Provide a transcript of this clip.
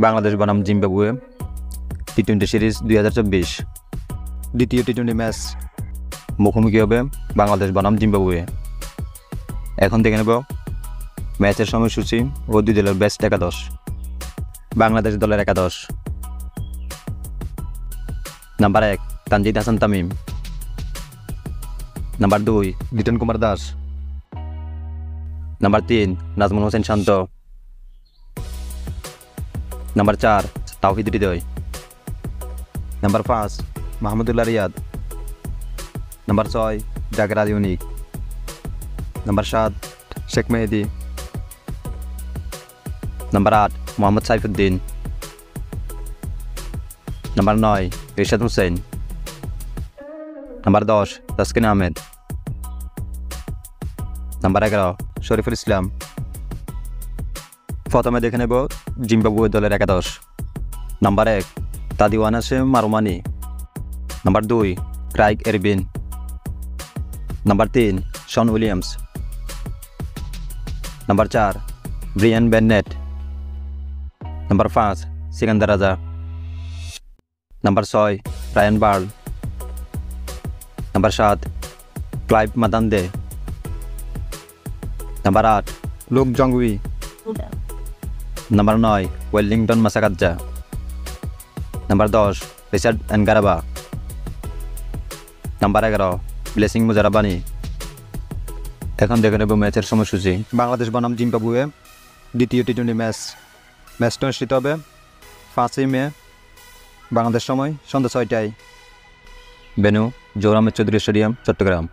বাংলাদেশ বনাম Zimbabwe টি-20 series 2024 দ্বিতীয় টি-20 match মুখোমুখি হবে বাংলাদেশ বনাম জিম্বাবুয়ে। এখন দেখে নেব ম্যাচের সময়সূচি ও দুই দলের বেস্ট একাদশ। বাংলাদেশ দলের একাদশ: number 1 Tanzid Hasan Tamim, number 2 Liton Kumar Das, number 3 Najmul Hossain Shanto, number 4 Towhid Hridoy, number 5 Mahmudullah Riyad, number 6 Jaker Ali Anik, number 7 Sheikh Mehedi, number 8 Mohammad Saifuddin, number 9 Rishad Hossain, number 10 Taskin Ahmed, number 11 Shoriful Islam. প্রথমে দেখে নেব জিম্বাবুয়ে দলের একাদশ। Number 1 Tadiwanashe Marumani, number 2 Craig Ervine, number 3 Sean Williams, number 4 Brian Bennett, number 5 Sikandar Raza, number 6 Ryan Burl, number 7 Clive Madande, number 8 Luke Jongwe, number 9 Wellington Masakadza, number 10 Richard Ngarava, number 11 Blessing Muzarabani. এখন দেখে নেব ম্যাচের সময়সূচি। বাংলাদেশ বনাম Zimbabwe দ্বিতীয় টি-20 ম্যাচটা অনুষ্ঠিত হবে 5 মে বাংলাদেশ সময় সন্ধ্যা 6টায়। ভেন্যু জোহর আহমেদ চৌধুরী স্টেডিয়াম, চট্টগ্রাম।